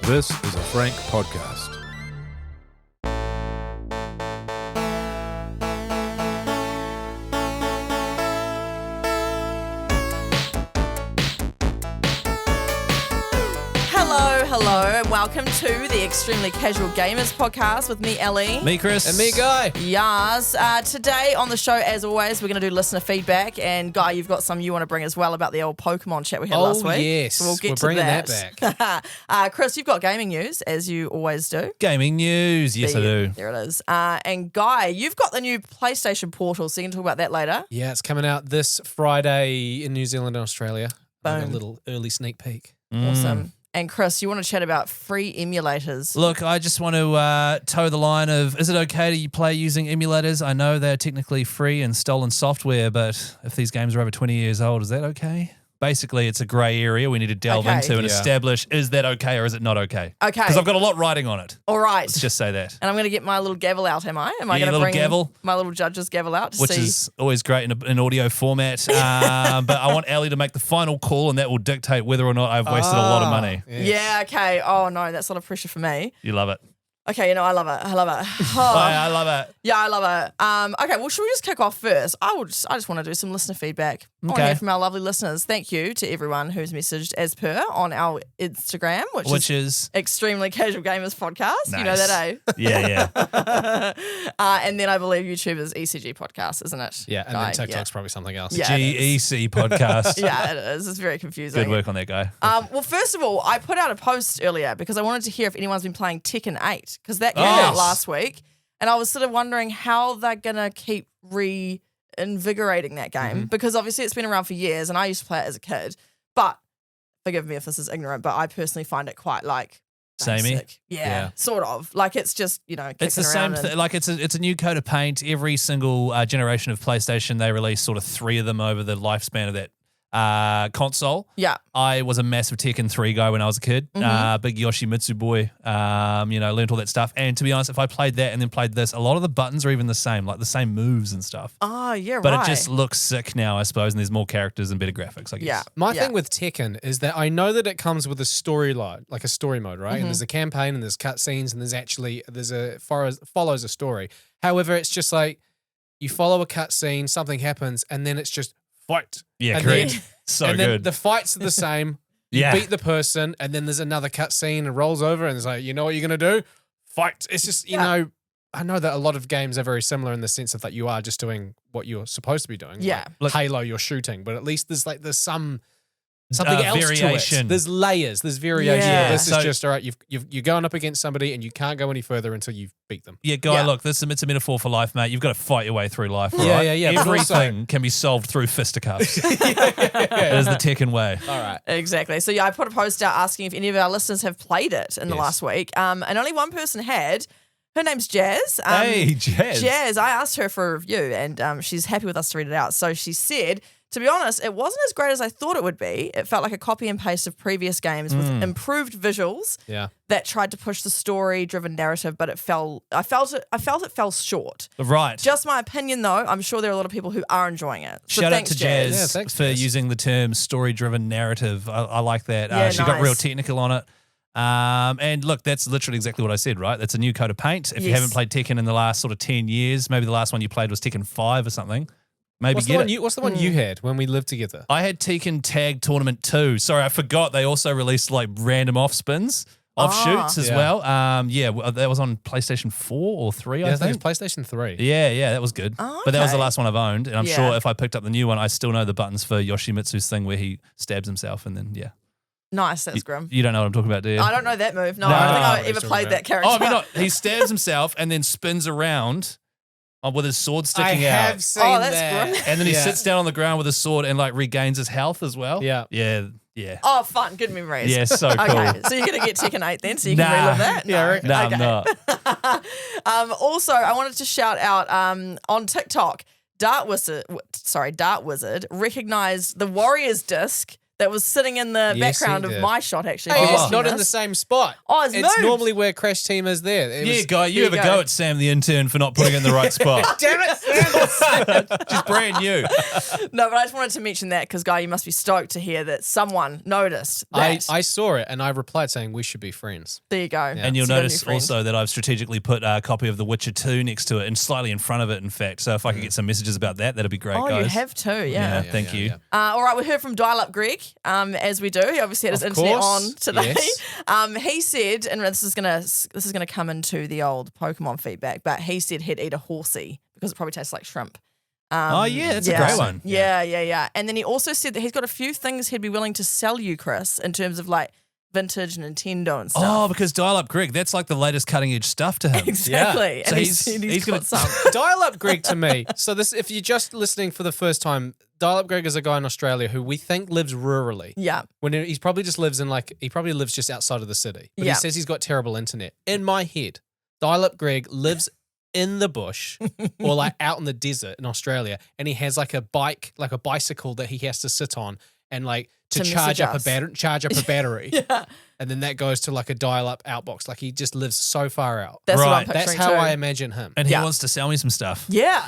This is a Frank podcast. Hello, and welcome to the Extremely Casual Gamers podcast with me, Ellie. Me, Chris. And me, Guy. Yes. Today on the show, as always, we're going to do listener feedback. And Guy, you've got some you want to bring as well about the old Pokemon chat we had last week. Oh, yes. So we'll get We're to bringing that. back. Chris, you've got gaming news, as you always do. Gaming news. Yes, I do. There it is. And Guy, you've got the new PlayStation Portal, so you can talk about that later. Yeah, it's coming out this Friday in New Zealand and Australia. Boom. A little early sneak peek. Awesome. And Chris, you want to chat about free emulators. Look, I just want to toe the line of, is it okay to play using emulators? I know they're technically free and stolen software, but if these games are over 20 years old, is that okay? Basically, it's a grey area we need to delve into and establish, is that okay or is it not okay? Okay. Because I've got a lot riding on it. All right. Let's just say that. And I'm going to get my little gavel out, am I? Am I going to bring my little judge's gavel out? Which is always great in audio format. But I want Ellie to make the final call, and that will dictate whether or not I've wasted a lot of money. Yes. Yeah, okay. Oh, no, that's a lot of pressure for me. You love it. Okay, I love it. Oh. I love it. Yeah, I love it. Okay, well, should we just kick off first? I just want to do some listener feedback. I want to hear from our lovely listeners. Thank you to everyone who's messaged as per on our Instagram, which is Extremely Casual Gamers Podcast. Nice. You know that, eh? Yeah. And then I believe YouTube is ECG Podcast, isn't it? Yeah, and then TikTok's probably something else. Yeah, GEC podcast. Yeah, it is. It's very confusing. Good work on that guy. Well, first of all, I put out a post earlier because I wanted to hear if anyone's been playing Tekken 8 because that came out last week, and I was sort of wondering how they're going to keep reinvigorating that game because obviously it's been around for years and I used to play it as a kid, but forgive me if this is ignorant, but I personally find it quite like samey. Yeah, sort of. Like it's just, it's the same thing. Like it's a new coat of paint. Every single generation of PlayStation, they release sort of 3 of them over the lifespan of that console. Yeah. I was a massive Tekken 3 guy when I was a kid. Big Yoshimitsu boy. Learned all that stuff. And to be honest, if I played that and then played this, a lot of the buttons are even the same, like the same moves and stuff. Oh, yeah, but it just looks sick now, I suppose, and there's more characters and better graphics, I guess. Yeah. My thing with Tekken is that I know that it comes with a storyline, like a story mode, right? And there's a campaign and there's cutscenes and follows a story. However, it's just like you follow a cutscene, something happens, and then it's just fight. Yeah, and correct. Then good. the fights are the same. You beat the person, and then there's another cutscene and rolls over, and it's like, you know what you're going to do? Fight. It's just, I know that a lot of games are very similar in the sense of that you are just doing what you're supposed to be doing. Yeah. Like Halo, you're shooting, but at least there's something else variation. to it. There's layers. There's variation. Yeah. This is just, all right, you're going up against somebody and you can't go any further until you've beat them. Yeah, Guy, look, it's a metaphor for life, mate. You've got to fight your way through life, right? Yeah. But Everything can be solved through fisticuffs. It is the Tekken way. All right. Exactly. So, I put a post out asking if any of our listeners have played it in the last week. And only one person had. Her name's Jazz. Hey, Jazz. Jazz, I asked her for a review and she's happy with us to read it out. So she said, to be honest, it wasn't as great as I thought it would be. It felt like a copy and paste of previous games with improved visuals that tried to push the story-driven narrative, but I felt it fell short. Right. Just my opinion, though. I'm sure there are a lot of people who are enjoying it. So Shout out thanks, to Jazz, Yeah, thanks, for Jazz. using the term story-driven narrative. I like that. Yeah, She got real nice. technical on it. And look, that's literally exactly what I said, right? That's a new coat of paint. If you haven't played Tekken in the last sort of 10 years, maybe the last one you played was Tekken 5 or something, maybe What's the one you had when we lived together? I had Tekken Tag Tournament 2. Sorry, I forgot. They also released like random offshoots as well. That was on PlayStation 4 or 3, I think. It was PlayStation 3. Yeah, that was good. Oh, But that was the okay. last one I've owned. And I'm sure if I picked up the new one, I still know the buttons for Yoshimitsu's thing where he stabs himself and then, Nice, that's grim. You don't know what I'm talking about, do you? I don't know that move. No, I don't think I've ever played that character. Oh, have you not? He stabs himself and then spins around with his sword sticking I out. have seen Oh, that's that. grim. And then he sits down on the ground with his sword and like regains his health as well. Yeah. Yeah. Oh, fun. Good memories. Yeah, so cool. Okay, so you're going to get Tekken 8 then, so you can relive that? Yeah, I reckon. No, Okay. I'm not. Also, I wanted to shout out on TikTok, Dart Wizard recognized the Warriors disc that was sitting in the Yes, he background of did. my shot, actually. Hey, if you're it's watching not in the this. same spot. Oh, it's moved. normally where Crash Team is there. It Yeah, was- Guy, you There have you a go. go at Sam the intern for not putting it in the right spot. Damn it! She's brand new. No, but I just wanted to mention that because, Guy, you must be stoked to hear that someone noticed that. I saw it and I replied saying we should be friends. There you go. And you'll So you got a new notice friend. also that I've strategically put a copy of The Witcher 2 next to it and slightly in front of it, in fact. So if I could get some messages about that, that'd be great, Oh, guys. you have too, yeah. Thank you. All right, we heard from Dial Up Greg, as we do. He obviously had his Of internet course, on today. yes. He said, and this is gonna come into the old Pokemon feedback, but he said he'd eat a horsey because it probably tastes like shrimp. Oh, yeah, that's a great one. Yeah. And then he also said that he's got a few things he'd be willing to sell you, Chris, in terms of like vintage Nintendo and stuff. Oh, because Dial Up Greg, that's like the latest cutting edge stuff to him. Exactly. So And he's got gonna- some. Dial Up Greg to me. So this, if you're just listening for the first time, Dial Up Greg is a guy in Australia who we think lives rurally. Yeah. When he probably just lives just outside of the city. But Yeah. he says he's got terrible internet. In my head, Dial Up Greg lives in the bush or like out in the desert in Australia, and he has like a bicycle that he has to sit on and like to charge up a battery. Yeah. And then that goes to like a dial-up outbox. Like he just lives so far out. That's what I'm Right. picturing That's how too. I imagine him. And he Yeah. wants to sell me some stuff. Yeah.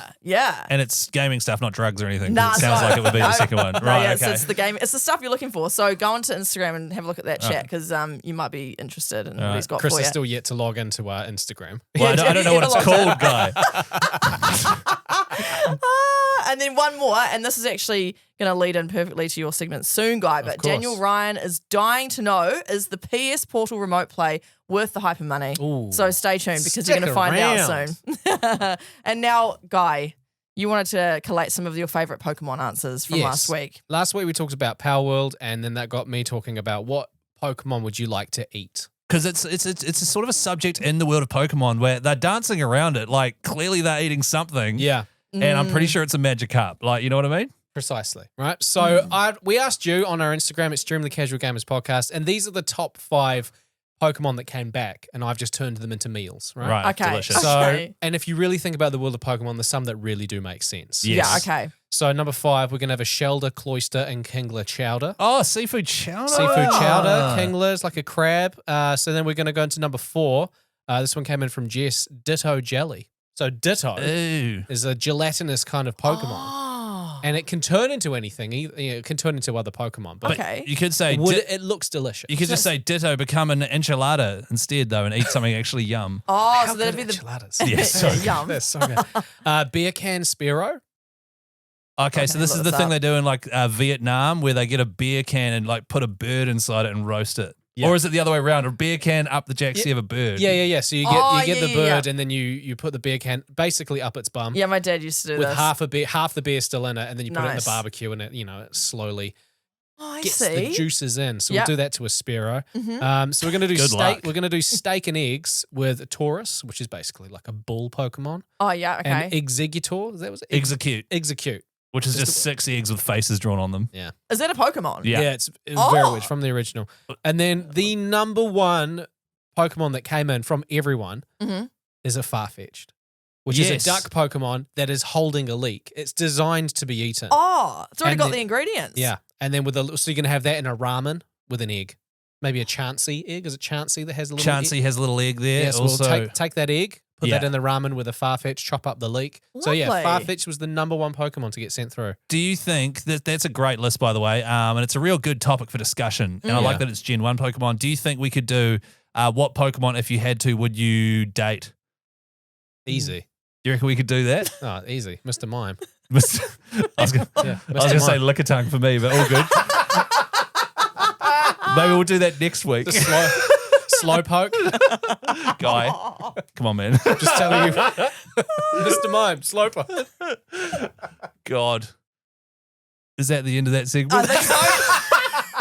And it's gaming stuff, not drugs or anything. 'cause Nah, it sounds no. like it would be the No. second one. No, Right, yeah, okay. so it's the game. It's the stuff you're looking for. So go onto Instagram and have a look at that chat because you might be interested in what he's got Chris for is you. still yet to log into our Instagram. Well, I don't know what it's called, Guy. And then one more, and this is actually going to lead in perfectly to your segment soon, Guy. But course. Daniel Ryan is dying to know, is the PS Portal remote play worth the hyper money? Ooh. So stay tuned because Stick you're going to find out around. soon. And now, Guy, you wanted to collate some of your favourite Pokemon answers from Yes. last week. Last week we talked about Power World, and then that got me talking about what Pokemon would you like to eat? Because it's a sort of a subject in the world of Pokemon where they're dancing around it. Like, clearly they're eating something. Yeah, And I'm pretty sure it's a Magikarp. Like, you know what I mean? precisely. Right. So we asked you on our Instagram, Extremely Casual Gamers Podcast, and these are the top 5 Pokemon that came back, and I've just turned them into meals. Right. Right. Okay. Delicious. So, Okay. and if you really think about the world of Pokemon, there's some that really do make sense. Yes. Yeah, okay. So number 5, we're gonna have a Shelder, Cloyster, and Kingler chowder. Oh, seafood chowder. Seafood chowder, Kingler is like a crab. So then we're gonna go into number 4. This one came in from Jess, Ditto jelly. So Ditto Ooh. is a gelatinous kind of Pokemon. Oh. And it can turn into anything. It can turn into other Pokemon. But Okay. You could say, it looks delicious. you could just say Ditto, become an enchilada instead, though, and eat something actually yum. Oh, How so that'd be good the enchiladas. Yes, so good. yum. That's so good. Beer can Spearow. Okay, so this look is the this thing up. they do in like Vietnam where they get a beer can and like put a bird inside it and roast it. Yeah. Or is it the other way around? A beer can up the jacksie of a bird. Yeah. So you get Oh, the yeah, bird yeah. and then you put the beer can basically up its bum. Yeah, my dad used to do With this. half the beer still in it, and then you put it in the Nice. barbecue, and it slowly Oh, I gets see. the juices in. So Yep. we'll do that to a Spearow. Mhm. So we're gonna do Good steak. luck. We're gonna do steak and eggs with a Taurus, which is basically like a bull Pokemon, Oh, yeah, okay. and Executor. Is that was Execute, Execute. which is just 6 eggs with faces drawn on them. Is that a Pokemon? Yeah. It's very Oh. weird from the original. And then the number 1 Pokemon that came in from everyone Mhm. is a Farfetch'd, which Yes. is a duck Pokemon that is holding a leek. It's designed to be eaten. Oh, it's already And got then- the ingredients. Yeah. And then so you're going to have that in a ramen with an egg. Maybe a Chansey egg. Is it Chansey that has a little egg? Chansey has a little egg there. Yeah, so also, we'll take that egg, put that Yeah. in the ramen with a Farfetch, chop up the leek. So yeah, Lovely. Farfetch was the number 1 Pokemon to get sent through. do you think that's a great list, by the way? And it's a real good topic for discussion. And I like Yeah. that it's Gen 1 Pokemon. Do you think we could do what Pokemon, if you had to, would you date? Easy. Do you reckon we could do that? Oh, easy. Mr. Mime. I was going Yeah, to say liquor tongue for me, but all good. Maybe we'll do that next week. The slow poke. Guy, come on, man. Just telling you. Mr. Mime, slow poke. God. Is that the end of that segment? I think so.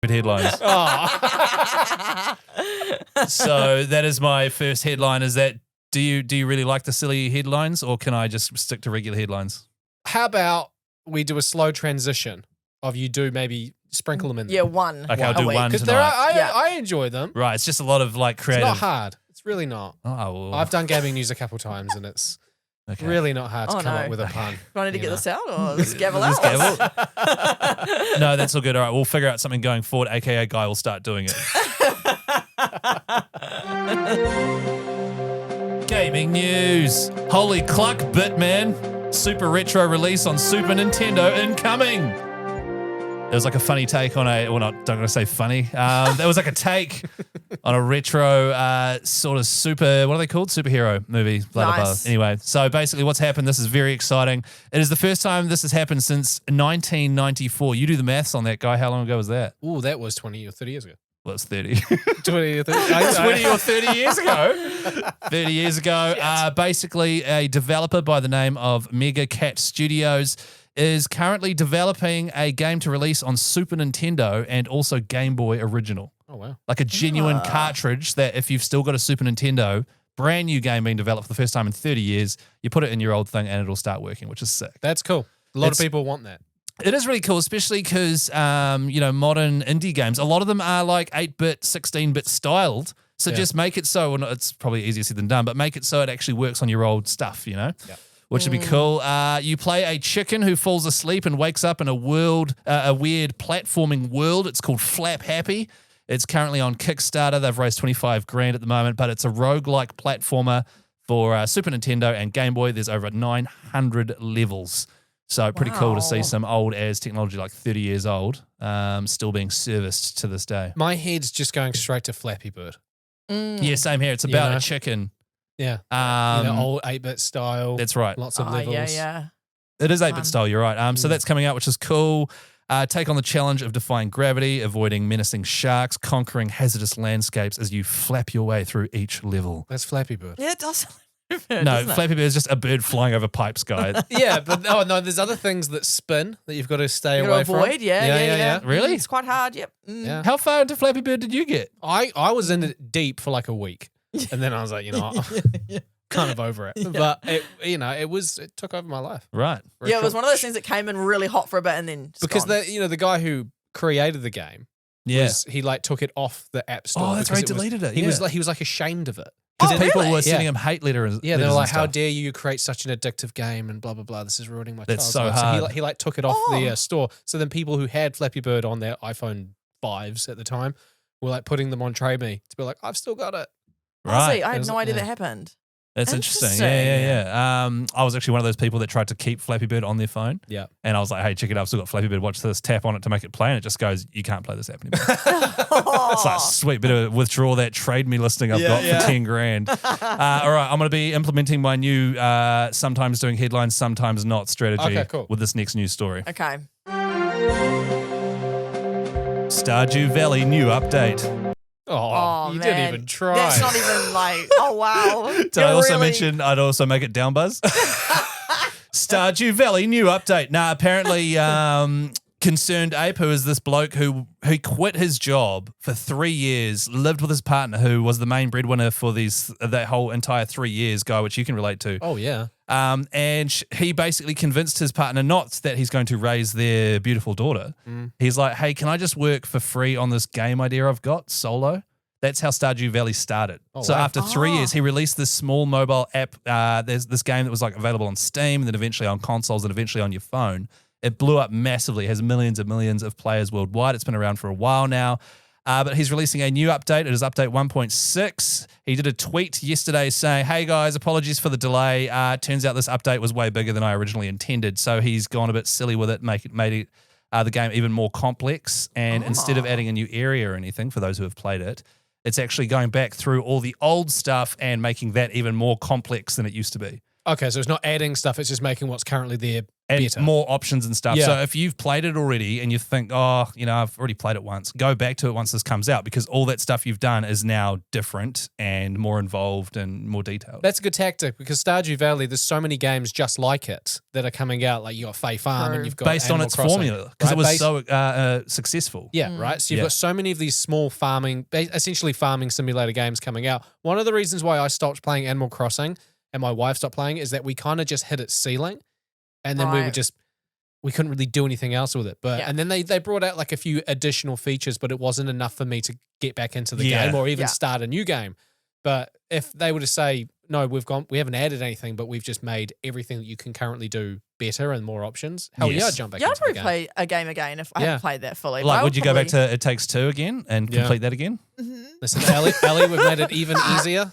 Headlines. Oh. So that is my first headline. Is that do you really like the silly headlines, or can I just stick to regular headlines? How about we do a slow transition of you do maybe sprinkle them in there? Yeah, one. Okay, I'll a do week. one Because tonight. I enjoy them. Right, it's just a lot of like It's creative. not hard. It's really not. Oh, well. I've done gaming news a couple times and it's Okay. really not hard to Oh, come no. up with a pun. Do I need to You get know. this out or this gavel This out? gavel? No, that's all good. All right, we'll figure out something going forward, aka Guy will start doing it. Gaming news. Holy cluck, Bitman. Super retro release on Super Nintendo incoming. There was like a funny take on a, well, not going to say funny. There was like a take on a retro sort of super, what are they called? Superhero movie. Blah, blah, blah. Nice. Anyway, so basically what's happened, this is very exciting. It is the first time this has happened since 1994. You do the maths on that, Guy. How long ago was that? Ooh, that was 20 or 30 years ago. Well, it's 30. 20 or 30. 20 or 30 years ago. 30 years ago. Basically, a developer by the name of Mega Cat Studios is currently developing a game to release on Super Nintendo and also Game Boy Original. Oh, wow. Like a genuine cartridge that if you've still got a Super Nintendo, brand new game being developed for the first time in 30 years, you put it in your old thing and it'll start working, which is sick. That's cool. A lot It's- of people want that. It is really cool, especially because, modern indie games, a lot of them are like 8-bit, 16-bit styled. So Yeah. just make it so, well, it's probably easier said than done, but make it so it actually works on your old stuff, Yeah. which would be cool. You play a chicken who falls asleep and wakes up in a weird platforming world. It's called Flap Happy. It's currently on Kickstarter. They've raised 25 grand at the moment, but it's a roguelike platformer for Super Nintendo and Game Boy. There's over 900 levels. So pretty cool to see Wow. some old as technology, like 30 years old, still being serviced to this day. My head's just going straight to Flappy Bird. Yeah, same here. It's about know? a chicken. Yeah. Um, old 8-bit style. That's right. Lots of Oh, levels. yeah. It is 8-bit Fun. style, you're right. So that's coming out, which is cool. Take on the challenge of defying gravity, avoiding menacing sharks, conquering hazardous landscapes as you flap your way through each level. That's Flappy Bird. Yeah, it does. No, Flappy Bird is just a bird flying over pipes, guy. Yeah, but no, there's other things that spin that you've got to stay You away gotta avoid, from. yeah. Really? It's quite hard, yep. Mm. Yeah. How far into Flappy Bird did you get? I was in it deep for like a week, and then I was like, kind of over it. But it took over my life. Right. For a Yeah, it was short- one of those things that came in really hot for a bit and then just because gone. the guy who created the game, Yeah. he like took it off the app store. Oh, that's because right, he deleted it, He was yeah. like ashamed of it. Because Oh, people really? were sending Yeah. him hate letters. Yeah, they letters were and like, "How stuff. dare you create such an addictive game?" and blah blah blah. This is ruining my That's child's so life. hard. So he like took it off the Oh. store. So then people who had Flappy Bird on their iPhone 5s at the time were like putting them on Trade Me to be like, "I've still got it." Right. See, I It had was- no idea yeah. that happened. That's interesting. Interesting. Yeah. I was actually one of those people that tried to keep Flappy Bird on their phone. Yeah. And I was like, hey, check it out. I've still got Flappy Bird. Watch this. Tap on it to make it play. And it just goes, you can't play this app anymore. It's like, sweet, better withdraw that Trade Me listing I've got for 10 grand. All right. I'm going to be implementing my new sometimes doing headlines, sometimes not strategy Okay, cool. with this next news story. Okay. Stardew Valley new update. Oh, you man. didn't even try. That's not even like, oh, wow. Did I also mention I'd also make it down buzz? Stardew Valley new update. Now, apparently, Concerned Ape, who is this bloke who quit his job for 3 years, lived with his partner, who was the main breadwinner for that whole entire 3 years, Guy, which you can relate to. Oh yeah. And he basically convinced his partner not that he's going to raise their beautiful daughter. He's like, hey, can I just work for free on this game idea I've got, Solo? That's how Stardew Valley started. So wow. after 3 years, he released this small mobile app. There's this game that was like available on Steam and then eventually on consoles and eventually on your phone. It blew up massively, has millions and millions of players worldwide. It's been around for a while now. But he's releasing a new update. It is update 1.6. He did a tweet yesterday saying, hey guys, apologies for the delay. Turns out this update was way bigger than I originally intended. So he's gone a bit silly with it, made the game even more complex. And instead of adding a new area or anything for those who have played it, it's actually going back through all the old stuff and making that even more complex than it used to be. Okay, so it's not adding stuff; it's just making what's currently there And better. more options and stuff. Yeah. So if you've played it already and you think, I've already played it once, go back to it once this comes out because all that stuff you've done is now different and more involved and more detailed. That's a good tactic because Stardew Valley, there's so many games just like it that are coming out. Like you got Fae Farm True. and you've got Based on Animal its Crossing, formula because right? it was Based- so successful. Yeah, right. So you've Yeah. got so many of these small farming, essentially farming simulator games coming out. One of the reasons why I stopped playing Animal Crossing and my wife stopped playing is that we kind of just hit its ceiling. and then Right. we couldn't really do anything else with it. But Yeah. and then they brought out like a few additional features, but it wasn't enough for me to get back into the Yeah. game or even Yeah. start a new game. But if they were to say, no, we haven't added anything, but we've just made everything that you can currently do better and more options, hell yeah, Yes. I'd jump back Yeah, I'd into the probably game. play a game again if I Yeah. haven't played that fully. Like, But would you go back probably- to It Takes Two again and Yeah. complete that again? Listen, Ellie, we've made it even easier.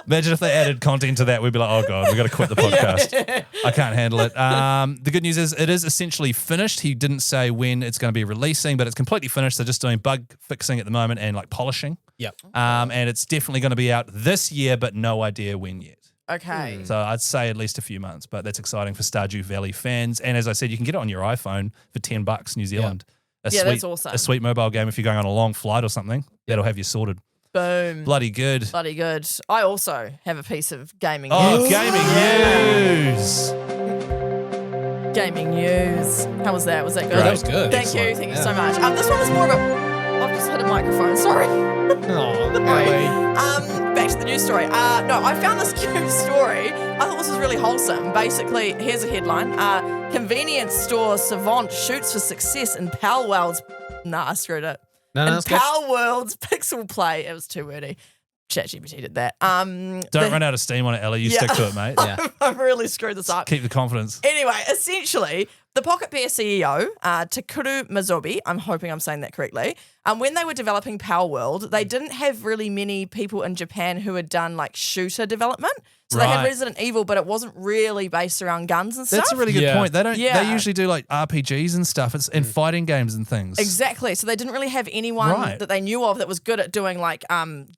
Imagine if they added content to that, we'd be like, oh God, we got to quit the podcast. I can't handle it. The good news is it is essentially finished. He didn't say when it's going to be releasing, but it's completely finished. They're just doing bug fixing at the moment and like polishing. Yep. And it's definitely going to be out this year, but no idea when yet. Okay. So I'd say at least a few months, but that's exciting for Stardew Valley fans. And as I said, you can get it on your iPhone for $10 New Zealand. Yeah, that's awesome. A sweet mobile game if you're going on a long flight or something. That'll have you sorted. Boom. Bloody good. Bloody good. I also have a piece of gaming Oh, news. gaming news. Gaming news. How was that? Was that good? Great. That was good. Thank you. Excellent. Thank you so much. This one was more of a... I've just hit a microphone. Sorry. Oh, Ellie. Back to the news story. No, I found this cute story. I thought this was really wholesome. Basically, here's a headline. Convenience store Savant shoots for success in Pal World's... Nah, I screwed it. No, In that's good. Pal World's Pixel Play. It was too wordy. ChatGPT did that. Don't run out of steam on it, Ellie. You Yeah. stick to it, mate. Yeah. I've really screwed this up. Keep the confidence. Anyway, essentially, the Pocket Pair CEO, Takuru Mizobi, I'm hoping I'm saying that correctly, when they were developing Power World, they didn't have really many people in Japan who had done like shooter development. So they had Right. Resident Evil, but it wasn't really based around guns and stuff. That's a really good Yeah. point. They don't. Yeah. They usually do like RPGs and stuff. It's in fighting games and things. Exactly. So they didn't really have anyone Right. that they knew of that was good at doing like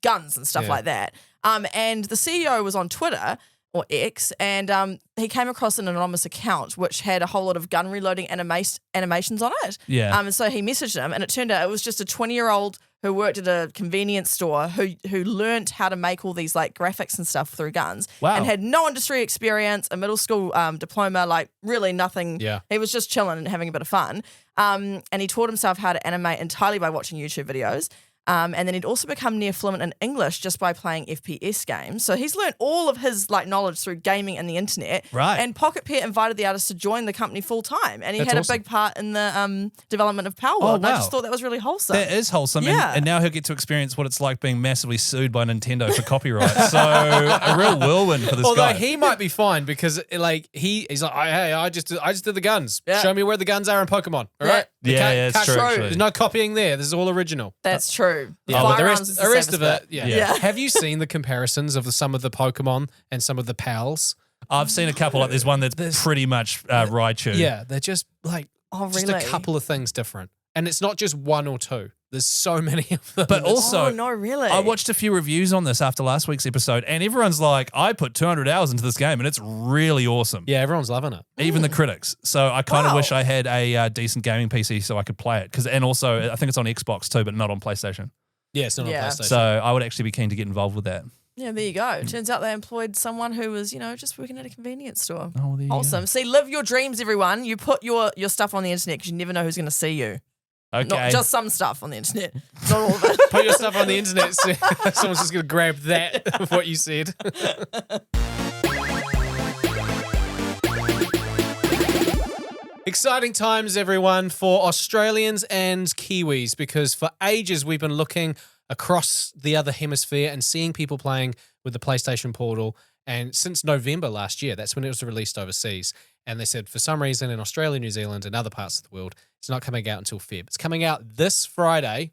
guns and stuff Yeah. like that. And the CEO was on Twitter or X, and he came across an anonymous account which had a whole lot of gun reloading animations on it. Yeah. And so he messaged him, and it turned out it was just a 20-year-old who worked at a convenience store who learnt how to make all these like graphics and stuff through guns. Wow. And had no industry experience, a middle school diploma, like really nothing. Yeah. He was just chilling and having a bit of fun. And he taught himself how to animate entirely by watching YouTube videos. And then he'd also become near fluent in English just by playing FPS games. So he's learned all of his like knowledge through gaming and the internet. Right. And Pocket Pair invited the artist to join the company full time, and he That's had awesome. a big part in the development of Power World. And I just wow. thought that was really wholesome. That is wholesome. Yeah. And now he'll get to experience what it's like being massively sued by Nintendo for copyright. So a real whirlwind for this Although guy. he might be fine because like he's like, hey, I just did the guns. Yeah. Show me where the guns are in Pokemon. All right. Yeah, You can't- yeah, it's can't true, show- actually. There's no copying there. This is all original. That's true. Yeah, but Firearms is the rest safest of it, bit. yeah. Yeah. Have you seen the comparisons of some of the Pokemon and some of the pals? I've seen a couple. Like there's one that's pretty much Raichu. Yeah, they're just like Oh, just really? a couple of things different, and it's not just one or two. There's so many of them. But It's- also, Oh, no, really? I watched a few reviews on this after last week's episode, and everyone's like, I put 200 hours into this game, and it's really awesome. yeah, everyone's loving it. Even the critics. So I kind of Wow. wish I had a decent gaming PC so I could play it. And also, I think it's on Xbox too, but not on PlayStation. Yeah, it's not Yeah. on PlayStation. So I would actually be keen to get involved with that. Yeah, there you go. Turns out they employed someone who was, just working at a convenience store. Oh, there you go. Awesome. See, live your dreams, everyone. You put your stuff on the internet because you never know who's going to see you. Okay. Not just some stuff on the internet. Not all of it. Put your stuff on the internet. So someone's just going to grab that of what you said. Exciting times, everyone, for Australians and Kiwis, because for ages we've been looking across the other hemisphere and seeing people playing with the PlayStation Portal. And since November last year, that's when it was released overseas. And they said for some reason in Australia, New Zealand, and other parts of the world, it's not coming out until Feb. It's coming out this Friday,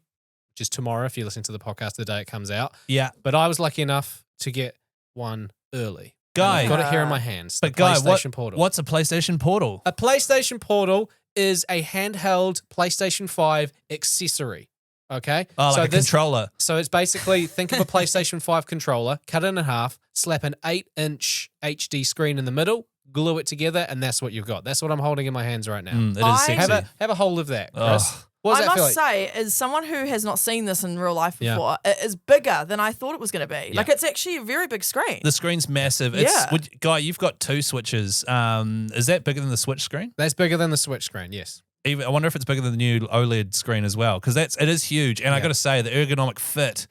which is tomorrow if you listen to the podcast the day it comes out. Yeah. But I was lucky enough to get one early. Guy. And I've got it here in my hands. But the Guy, PlayStation Portal. what's a PlayStation Portal? A PlayStation Portal is a handheld PlayStation 5 accessory. Okay? Oh, like so a controller. So it's basically, think of a PlayStation 5 controller, cut it in half, slap an 8-inch HD screen in the middle, glue it together, and that's what you've got. That's what I'm holding in my hands right now. It is I- sexy. Have a hold of that, Chris. Oh. What does I that feel must like? say, as someone who has not seen this in real life Yeah. before, it is bigger than I thought it was going to be. Like, it's actually a very big screen. The screen's massive. Yeah. Guy, you've got two switches. Is that bigger than the Switch screen? That's bigger than the Switch screen, yes. I wonder if it's bigger than the new OLED screen as well, because it is huge. And I Yeah. got to say, the ergonomic fit.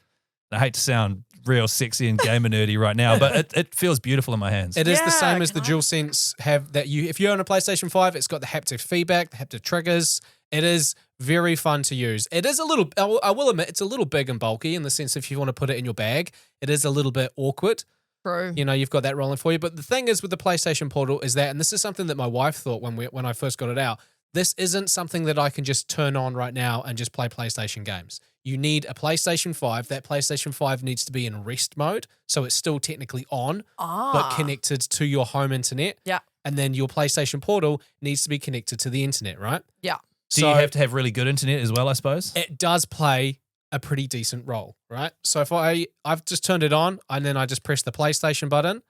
I hate to sound real sexy and gamer nerdy right now, but it feels beautiful in my hands. It is the same as the kind of. DualSense have that if you own a PlayStation 5, it's got the haptic feedback, the haptic triggers. It is very fun to use. It is a little, I will admit, it's a little big and bulky in the sense if you want to put it in your bag, it is a little bit awkward. True. You know, you've got that rolling for you. But the thing is with the PlayStation Portal is that, and this is something that my wife thought when I first got it out, this isn't something that I can just turn on right now and just play PlayStation games. You need a PlayStation 5. That PlayStation 5 needs to be in rest mode, so it's still technically on, but connected to your home internet. Yeah. And then your PlayStation Portal needs to be connected to the internet, right? Yeah. Do you have to have really good internet as well, I suppose? It does play a pretty decent role, right? So if I've just turned it on and then I just press the PlayStation button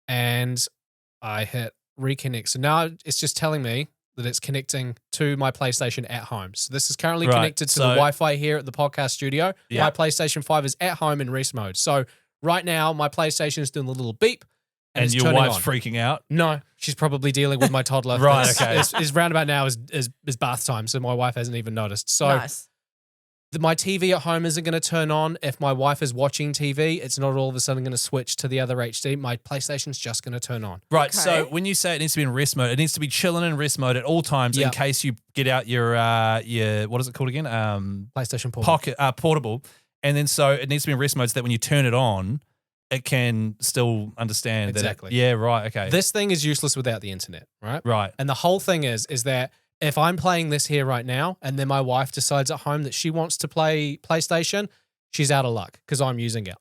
and I hit reconnect. So now it's just telling me that it's connecting to my PlayStation at home. So this is currently connected to the Wi-Fi here at the podcast studio. Yeah. My PlayStation 5 is at home in rest mode. So right now my PlayStation is doing a little beep. And your wife's freaking out? No, she's probably dealing with my toddler. Right, okay. Is roundabout now is bath time, so my wife hasn't even noticed. So Nice. my TV at home isn't going to turn on. If my wife is watching TV, it's not all of a sudden going to switch to the other HD. My PlayStation's just going to turn on. Right, Okay. so when you say it needs to be in rest mode, it needs to be chilling in rest mode at all times in case you get out your what is it called again? PlayStation Portal. Pocket portable. And then so it needs to be in rest mode so that when you turn it on, it can still understand Exactly. that. Yeah, right, okay. This thing is useless without the internet, right? Right. And the whole thing is that if I'm playing this here right now and then my wife decides at home that she wants to play PlayStation, she's out of luck because I'm using it.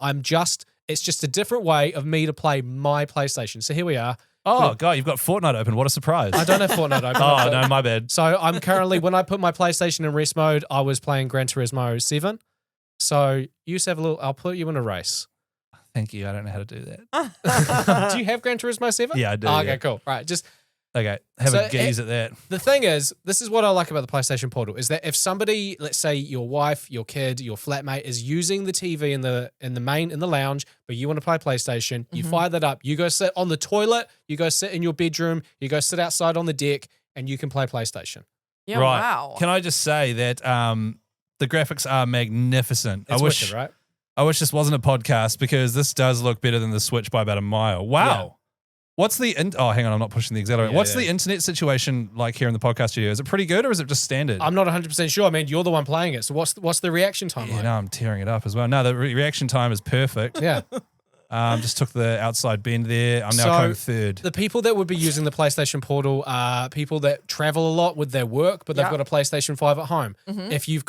It's just a different way of me to play my PlayStation. So here we are. Oh, God, you've got Fortnite open. What a surprise. I don't have Fortnite open. Oh, no, my bad. So I'm currently, when I put my PlayStation in rest mode, I was playing Gran Turismo 7. So you just have a little, I'll put you in a race. Thank you. I don't know how to do that. Do you have Gran Turismo 7? Yeah, I do. Oh, okay, yeah. cool. Right, Okay, have So a gaze at that. the thing is, this is what I like about the PlayStation Portal, is that if somebody, let's say your wife, your kid, your flatmate is using the TV in the lounge, but you want to play PlayStation, you fire that up, you go sit on the toilet, you go sit in your bedroom, you go sit outside on the deck, and you can play PlayStation. Yeah, Right. wow. Can I just say that the graphics are magnificent. It's wicked, right? I wish this wasn't a podcast because this does look better than the Switch by about a mile. Wow. Yeah. What's the oh, hang on, I'm not pushing the accelerator. Yeah, What's yeah. the internet situation like here in the podcast studio? Is it pretty good or is it just standard? I'm not 100% sure. I mean, you're the one playing it, so what's the reaction time yeah, like? no, I'm tearing it up as well. No, the reaction time is perfect. Yeah. Just took the outside bend there. I'm now So, coming third. The people that would be using the PlayStation Portal are people that travel a lot with their work, but they've Yeah. got a PlayStation 5 at home. If you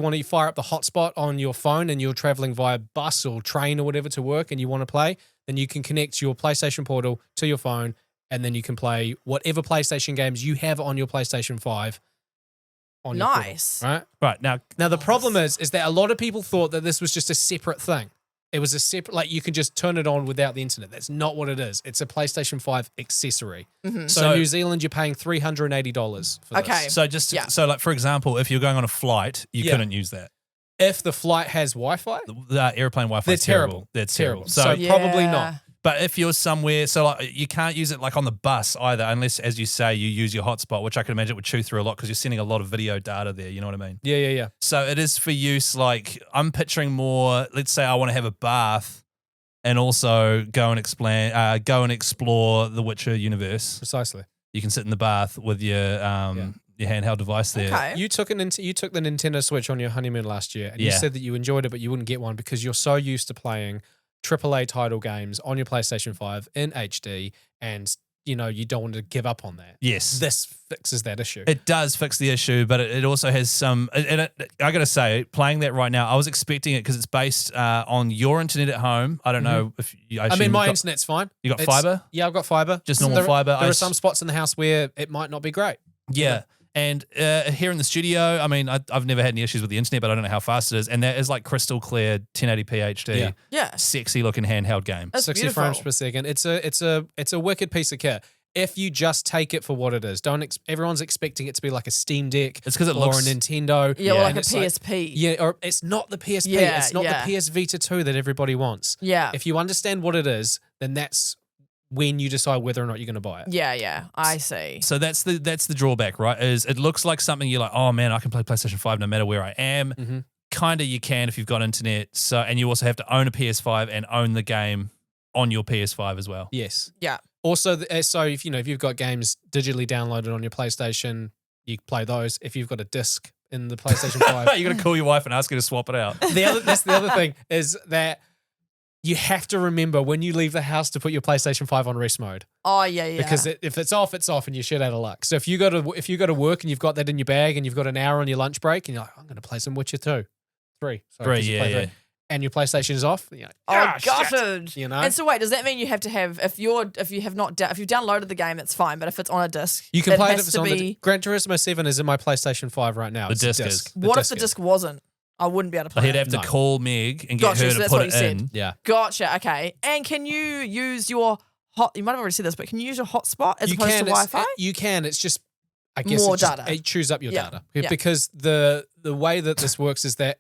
want to fire up the hotspot on your phone and you're traveling via bus or train or whatever to work and you want to play, then you can connect your PlayStation Portal to your phone and then you can play whatever PlayStation games you have on your PlayStation 5 on your portal, Nice. right? Right, now Now the problem is that a lot of people thought that this was just a separate thing. It was a separate, like you can just turn it on without the internet. That's not what it is. It's a PlayStation 5 accessory. So in New Zealand, you're paying $380 for this. Okay. so just Yeah. so like for example, if you're going on a flight, you Yeah. couldn't use that. If the flight has Wi-Fi, The airplane Wi-Fi they're is terrible. terrible. That's Terrible. terrible. So, Probably Yeah. not. but if you're somewhere, so like you can't use it like on the bus either, unless, as you say, you use your hotspot, which I can imagine would chew through a lot because you're sending a lot of video data there. You know what I mean? Yeah. So it is for use. Like I'm picturing more. Let's say I want to have a bath, and also go and explore the Witcher universe. Precisely. You can sit in the bath with your handheld device there. Okay. You took the Nintendo Switch on your honeymoon last year, and you Yeah. said that you enjoyed it, but you wouldn't get one because you're so used to playing AAA title games on your PlayStation 5 in HD, and you don't want to give up on that. Yes. This fixes that issue. It does fix the issue, but it also has some. And I got to say, playing that right now, I was expecting it because it's based on your internet at home. I don't know if you. I mean, my internet's fine. You got It's- fiber? Yeah, I've got fiber. Just normal fiber? There are some spots in the house where it might not be great. Yeah. And here in the studio, I mean, I've never had any issues with the internet, but I don't know how fast it is. And that is like crystal clear 1080p HD, Yeah. Yeah. sexy looking handheld game. That's 60 beautiful. frames per second. It's a wicked piece of kit. If you just take it for what it is, everyone's expecting it to be like a Steam Deck. It's 'cause it or looks- a Nintendo. Yeah, or like and a it's PSP. yeah, or it's not the PSP. Yeah, it's not yeah. the PS Vita 2 that everybody wants. Yeah. If you understand what it is, then that's when you decide whether or not you're going to buy it. Yeah. I see. So that's the drawback, right? Is it looks like something you're like, oh man, I can play PlayStation 5 no matter where I am. kind of you can if you've got internet. So, and you also have to own a PS5 and own the game on your PS5 as well. Yes. Yeah. Also, so if you've got games digitally downloaded on your PlayStation, you play those. If you've got a disc in the PlayStation 5, You're going to call your wife and ask her to swap it out. that's the other thing is that you have to remember when you leave the house to put your PlayStation 5 on rest mode. Oh yeah. Because if it's off, it's off, and you're shit out of luck. So if you go to work and you've got that in your bag and you've got an hour on your lunch break and you're like, I'm going to play some Witcher 2, 3, sorry, 'cause you play 3, and your PlayStation is off, you're like, gutted. shit, And so wait, does that mean you have to have if you've downloaded the game, it's fine, but if it's on a disc, you can play it has if it's to on be. the Gran Turismo 7 is in my PlayStation 5 right now. The It's a disc is. What if the is. disc wasn't? I wouldn't be able to play. He'd it. have to No. call Meg and get Gotcha, her so to that's put what it you in. said. Yeah. Gotcha. Okay. And can you use your You might have already said this, but can you use your hotspot as You opposed can, to Wi-Fi? You can. It's just, I guess, More it just- data. It chews up your Yeah. data Yeah. because the way that this works is that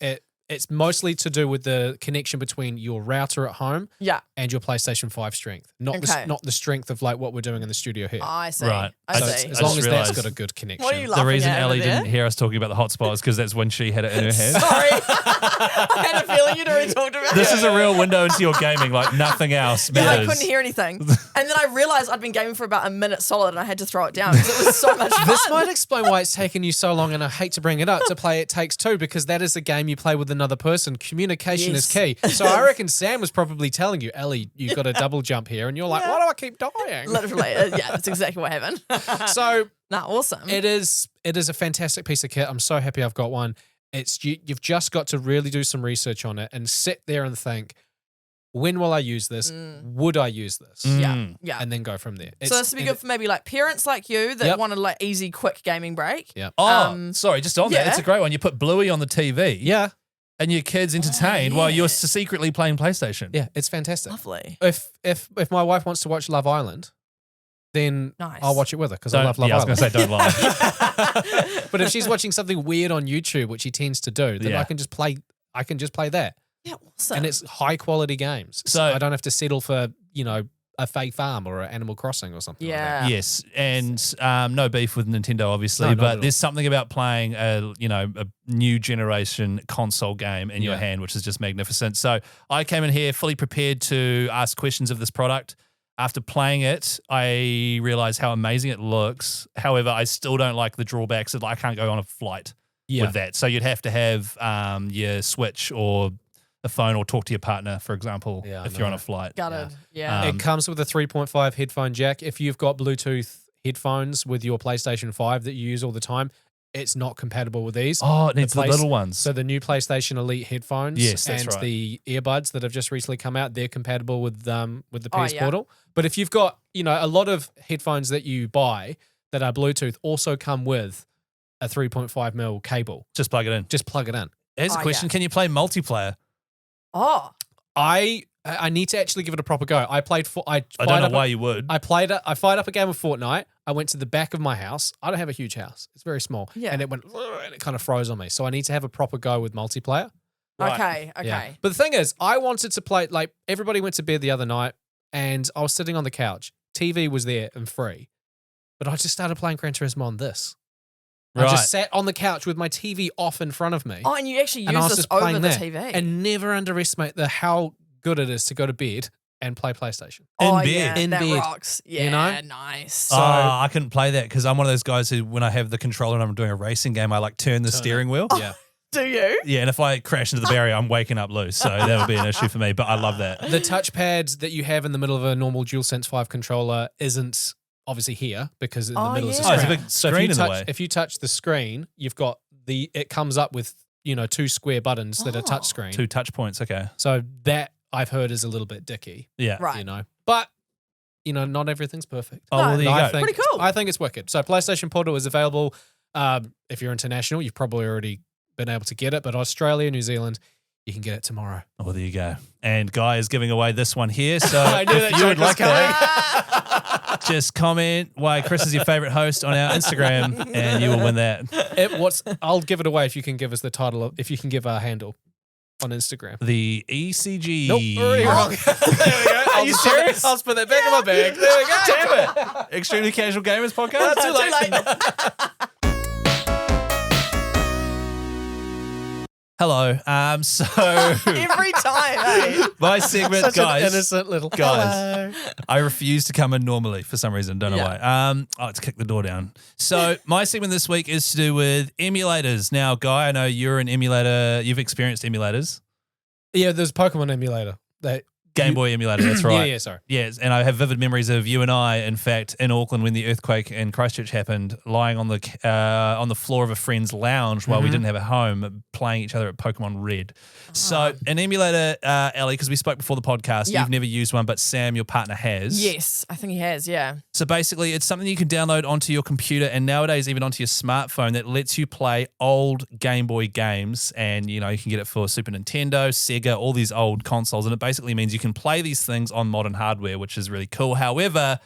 it's mostly to do with the connection between your router at home Yeah. and your PlayStation 5 strength, not Okay. not the strength of like what we're doing in the studio here. I see. Right. I So see. as I long just as realised- that's got a good connection. What are you The laughing reason at Ellie over there? didn't hear us talking about the hotspot is because that's when she had it in her hand. Sorry. I had a feeling you'd already talked about This it. is a real window into your gaming, like nothing else Yeah, I matters. couldn't hear anything. And then I realized I'd been gaming for about a minute solid and I had to throw it down because it was so much fun. This might explain why it's taken you so long, and I hate to bring it up, to play It Takes Two, because that is a game you play with another person. Communication is key. So I reckon Sam was probably telling you, Ellie, you got a double jump here, and you're like, why do I keep dying? Literally. Yeah, that's exactly what happened. So Awesome. it is a fantastic piece of kit. I'm so happy I've got one. You've just got to really do some research on it and sit there and think, when will I use this? Would I use this? Yeah. And then go from there. So this would be good for maybe like parents like you that Yep. want a like easy, quick gaming break. Yeah. Oh, sorry, just on that. yeah. It's a great one. You put Bluey on the TV. Yeah. And your kids entertained while you're secretly playing PlayStation. Yeah. It's fantastic. Lovely. If my wife wants to watch Love Island, then Nice. I'll watch it with her because I love Love I was Island. going to say, don't lie. But if she's watching something weird on YouTube, which she tends to do, then Yeah. I can just play that. Yeah, awesome. And it's high quality games. So So- I don't have to settle for, a fake farm or an Animal Crossing or something like that. yeah. Yes, and no beef with Nintendo, obviously, No, not at but all. there's something about playing a new generation console game in your Yeah. hand, which is just magnificent. So I came in here fully prepared to ask questions of this product. After playing it, I realized how amazing it looks. However, I still don't like the drawbacks that I can't go on a flight with that. So you'd have to have your Switch or a phone or talk to your partner, for example, Yeah, I if you're on know. a flight. Gutted. Yeah. It comes with a 3.5 headphone jack. If you've got Bluetooth headphones with your PlayStation 5 that you use all the time, it's not compatible with these. Oh, it needs the place- little ones. So the new PlayStation Elite headphones Yes, that's and right. the earbuds that have just recently come out, they're compatible with the Oh, PS yeah. Portal. But if you've got, a lot of headphones that you buy that are Bluetooth also come with a 3.5mm cable. Just plug it in. Just plug it in. Here's a Oh, question. yeah. Can you play multiplayer? Oh. I need to actually give it a proper go. I played for I don't know why you would. I fired up a game of Fortnite. I went to the back of my house. I don't have a huge house. It's very small. Yeah. And it went and it kind of froze on me. So I need to have a proper go with multiplayer. Okay. Okay. Yeah. But the thing is, I wanted to play, like, everybody went to bed the other night and I was sitting on the couch. TV was there and free. But I just started playing Gran Turismo on this. I Right. just sat on the couch with my TV off in front of me. Oh, and you actually and I use was this just over playing the that. TV. And never underestimate how good it is to go to bed and play PlayStation. oh, bed. yeah, In that bed. rocks. Yeah, know? nice. Oh, I couldn't play that because I'm one of those guys who, when I have the controller and I'm doing a racing game, I like turn the steering wheel. Yeah. Do you? Yeah, and if I crash into the barrier, I'm waking up loose. So that would be an issue for me. But I love that. The touchpad that you have in the middle of a normal DualSense 5 controller isn't obviously here because in the Oh, middle is a yeah. Oh, it's a screen. big So if screen you in the touch, way. if you touch the screen, you've got it comes up with, two square buttons that are Oh. touch screen. 2 touch points. Okay. So that I've heard is a little bit dicky, Yeah. Right. But, not everything's perfect. Oh, well, No, there you I go. think, Pretty cool. I think it's wicked. So PlayStation Portal is available. If you're international, you've probably already been able to get it. But Australia, New Zealand, you can get it tomorrow. Oh, there you go. And Guy is giving away this one here. So I knew that if you would joke was like that, just comment why Chris is your favorite host on our Instagram and you will win that. I'll give it away if you can give us the title if you can give our handle on Instagram. The ECG. Nope, already wrong. There we go. Are you serious? I'll just put that back in my bag. There we go. Damn it. Extremely Casual Gamers Podcast. Too late. Hello. So Every time, eh? my segment, Such guys. an innocent little Guys. hello. I refuse to come in normally for some reason. Don't know Yeah. why. Oh, let's kick the door down. So my segment this week is to do with emulators. Now, Guy, I know you're an emulator. You've experienced emulators. Yeah, there's Pokemon emulator. Game Boy emulator, that's right. Yeah, sorry. Yes, and I have vivid memories of you and I, in fact, in Auckland when the earthquake in Christchurch happened, lying on the floor of a friend's lounge while we didn't have a home, playing each other at Pokemon Red. So an emulator, Ellie, because we spoke before the podcast, Yeah. you've never used one, but Sam, your partner, has. Yes, I think he has, yeah. So basically, it's something you can download onto your computer and nowadays even onto your smartphone that lets you play old Game Boy games. And, you can get it for Super Nintendo, Sega, all these old consoles. And it basically means you can play these things on modern hardware, which is really cool. However,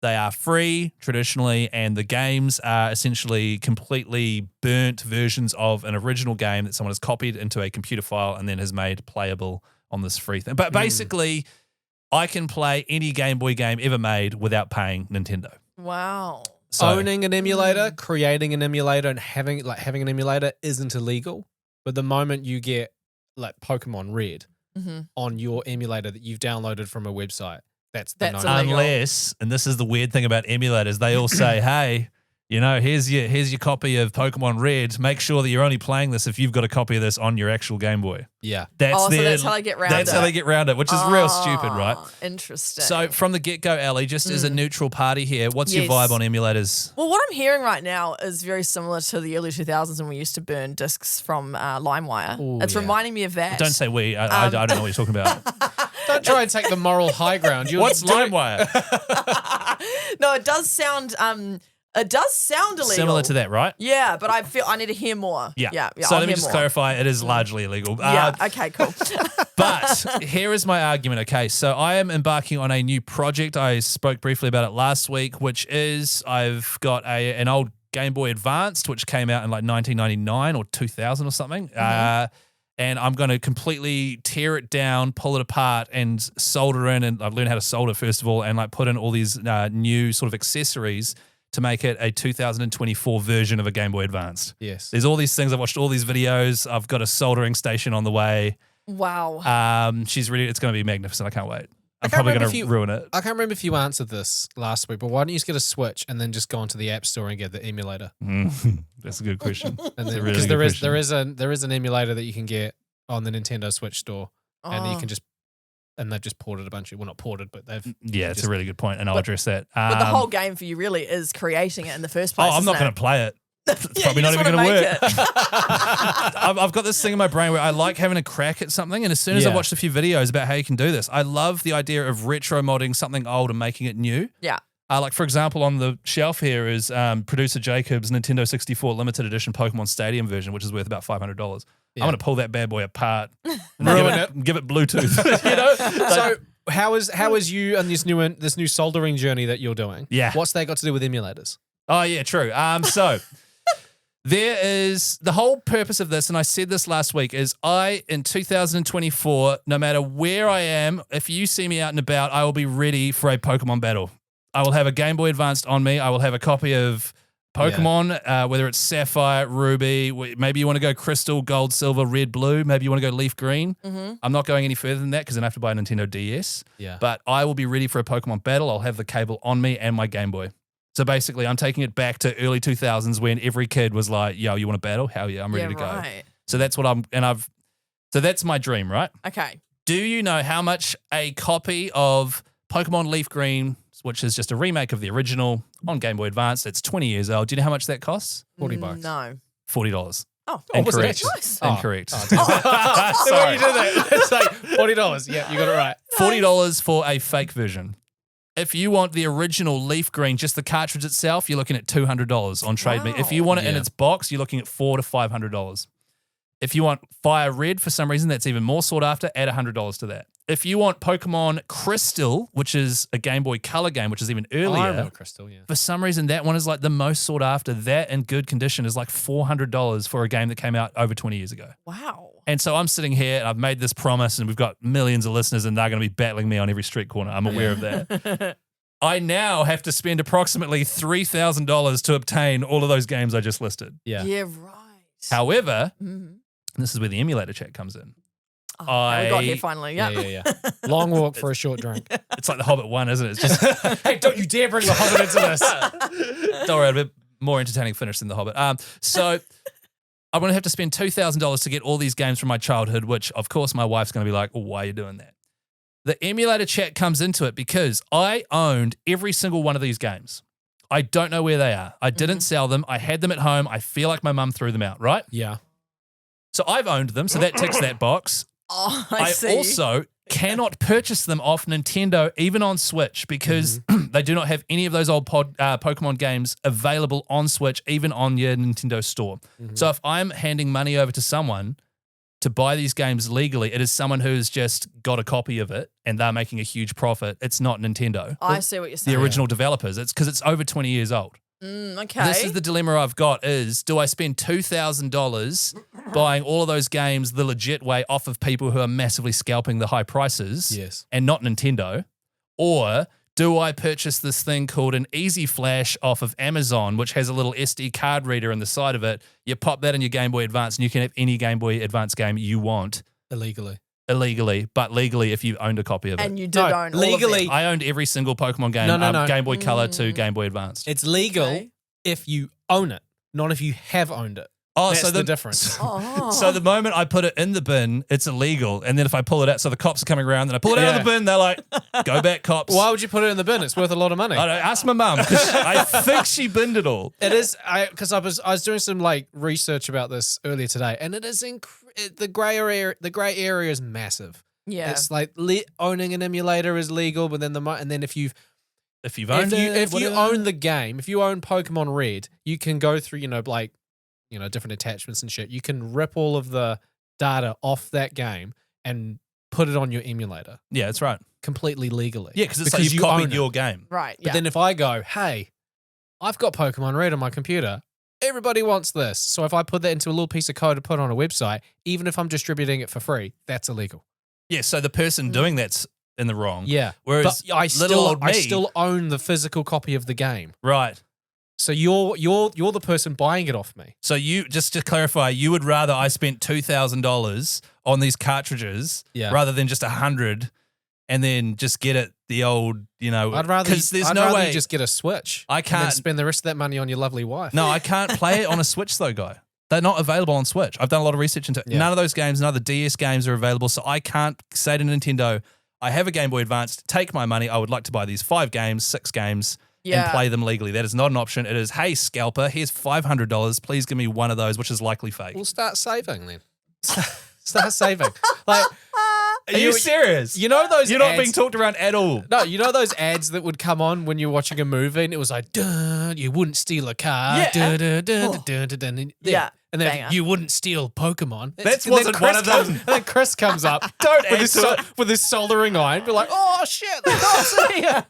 they are free traditionally, and the games are essentially completely burnt versions of an original game that someone has copied into a computer file and then has made playable on this free thing. But basically, I can play any Game Boy game ever made without paying Nintendo. Wow. So, Owning an emulator, creating an emulator, and having an emulator isn't illegal. But the moment you get like Pokemon Red on your emulator that you've downloaded from a website, that's That's no. illegal. unless, and this is the weird thing about emulators, they all say, hey, here's your copy of Pokemon Red. Make sure that you're only playing this if you've got a copy of this on your actual Game Boy. Yeah. So that's how they get around That's it. how they get around it, which is real stupid, right? Interesting. So from the get-go, Ellie, just as a neutral party here, what's your Yes. vibe on emulators? Well, what I'm hearing right now is very similar to the early 2000s when we used to burn discs from LimeWire. Ooh, It's yeah. reminding me of that. Don't say we. I don't know what you're talking about. Don't try and take the moral high ground. What's LimeWire? No, it does sound illegal. Similar to that, right? Yeah, but I feel I need to hear more. Yeah. So I'll let me hear just more. clarify. It is largely illegal. Yeah. Okay. Cool. But here is my argument. Okay, so I am embarking on a new project. I spoke briefly about it last week, which is I've got an old Game Boy Advanced, which came out in like 1999 or 2000 or something. And I'm going to completely tear it down, pull it apart, and solder in. And I've learned how to solder first of all, and like put in all these new sort of accessories to make it a 2024 version of a Game Boy Advanced. Yes. There's all these things. I've watched all these videos. I've got a soldering station on the way. Wow. It's going to be magnificent. I can't wait. I'm can't probably remember going if to you- ruin it. I can't remember if you answered this last week, but why don't you just get a Switch and then just go onto the App Store and get the emulator? That's a good question. And That's a then, really because good there question. is an emulator that you can get on the Nintendo Switch store, and you Oh. can just they've just ported a bunch of not ported, but they've Yeah, it's just- a really good point, and I'll address that. But the whole game for you really is creating it in the first place. I'm not isn't going it? to play it. It's Yeah, probably you not just even wanna going to make work. it. I've got this thing in my brain where I like having a crack at something, and as soon as I Yeah. watched a few videos about how you can do this, I love the idea of retro modding something old and making it new. Yeah. Like, for example, on the shelf here is producer Jacob's Nintendo 64 limited edition Pokemon Stadium version, which is worth about $500. Yeah. I'm going to pull that bad boy apart and Ruin give it Bluetooth. You know? So how is you and this new soldering journey that you're doing? Yeah. What's that got to do with emulators? Oh, yeah, true. So there is the whole purpose of this, and I said this last week, is in 2024, no matter where I am, if you see me out and about, I will be ready for a Pokemon battle. I will have a Game Boy Advanced on me. I will have a copy of Pokemon, whether it's Sapphire, Ruby, maybe you want to go Crystal, Gold, Silver, Red, Blue, maybe you want to go Leaf Green. I'm not going any further than that because then I have to buy a Nintendo DS. Yeah. But I will be ready for a Pokemon battle. I'll have the cable on me and my Game Boy. So basically, I'm taking it back to early 2000s when every kid was like, yo, you want to battle? Hell yeah, I'm ready to go. Right. So that's what so that's my dream, right? Okay. Do you know how much a copy of Pokemon Leaf Green, which is just a remake of the original on Game Boy Advance, it's 20 years old, do you know how much that costs? $40. No. $40. Oh, Incorrect. Nice. Incorrect. The way you do that, it's like $40. Yeah, you got it right. $40 for a fake version. If you want the original Leaf Green, just the cartridge itself, you're looking at $200 on Trade Me. If you want it in Yeah. its box, you're looking at $400 to $500. If you want Fire Red, for some reason, that's even more sought after, add $100 to that. If you want Pokemon Crystal, which is a Game Boy Color game, which is even I remember earlier, Crystal, yeah. for some reason, that one is like the most sought after. That in good condition is like $400 for a game that came out over 20 years ago. Wow. And so I'm sitting here and I've made this promise and we've got millions of listeners and they're going to be battling me on every street corner. I'm aware of that. I now have to spend approximately $3,000 to obtain all of those games I just listed. Yeah. Yeah, right. However, Mhm. And this is where the emulator chat comes in. Oh, we got here finally. Yeah. Yeah. Long walk for a short drink. It's like The Hobbit 1, isn't it? It's just Hey, don't you dare bring the Hobbit into this. don't worry, a bit more entertaining finish than The Hobbit. So I'm going to have to spend $2,000 to get all these games from my childhood, which, of course, my wife's going to be like, why are you doing that? The emulator chat comes into it because I owned every single one of these games. I don't know where they are. I didn't sell them. I had them at home. I feel like my mum threw them out, right? Yeah. So I've owned them, so that ticks that box. Oh, I see. Also cannot purchase them off Nintendo, even on Switch, because they do not have any of those old Pokemon games available on Switch, even on your Nintendo store. So if I'm handing money over to someone to buy these games legally, it is someone who's just got a copy of it and they're making a huge profit. It's not Nintendo. I see what you're The saying. original developers. It's because it's over 20 years old. Okay. This is the dilemma I've got is, do I spend $2,000 buying all of those games the legit way off of people who are massively scalping the high prices and not Nintendo? Or do I purchase this thing called an Easy Flash off of Amazon, which has a little SD card reader in the side of it? You pop that in your Game Boy Advance and you can have any Game Boy Advance game you want. Illegally, but legally if you owned a copy of it. And you did own all legally. of them. I owned every single Pokemon game, No. Game Boy Color to Game Boy Advance. It's legal Okay. if you own it, not if you have owned it. Oh, That's so the difference. Oh. So the moment I put it in the bin, it's illegal. And then if I pull it out, so the cops are coming around, then I pull it out of the bin, they're like, go back, cops. Why would you put it in the bin? It's worth a lot of money. I don't know, ask my mum, because I think she binned it all. It is, because I was doing some like research about this earlier today, and it is the gray area. The gray area is massive. Yeah. It's like owning an emulator is legal, but then if you've owned if you own the game, if you own Pokemon Red, you can go through different attachments and shit. You can rip all of the data off that game and put it on your emulator Yeah, that's right. completely legally. Yeah, because it's like you've own copied it. your game. Right. But Yeah. then if I go, hey, I've got Pokemon Red on my computer. Everybody wants this. So if I put that into a little piece of code to put on a website, even if I'm distributing it for free, that's illegal. Yeah, so the person doing that's in the wrong. Yeah. Whereas but I little old me, still own the physical copy of the game. right. So you're the person buying it off me. So you, just to clarify, you would rather I spent $2,000 on these cartridges rather than just $100 and then just get it the old, I'd rather because there's I'd no rather way you just get a Switch. I and then can't spend the rest of that money on your lovely wife. No, I can't play it on a Switch though, guy. They're not available on Switch. I've done a lot of research into it. Yeah. None of those games, none of the DS games are available. So I can't say to Nintendo, I have a Game Boy Advance, take my money. I would like to buy these 5 games, 6 games, and play them legally. That is not an option. It is, hey, scalper, here's $500. Please give me one of those, which is likely fake. We'll start saving then. Start saving. Like, Are you serious? you know those You're not ads- being talked around at all. No, you know those ads that would come on when you're watching a movie and it was like, duh, you wouldn't steal a car. Yeah. Duh, duh, duh, duh, duh, duh, duh. Yeah. And then Banger. you wouldn't steal Pokemon. That And then wasn't Chris one of them. comes- And then Chris comes up Don't with add his, to it. with his soldering iron. Be like, oh shit, the cops are here.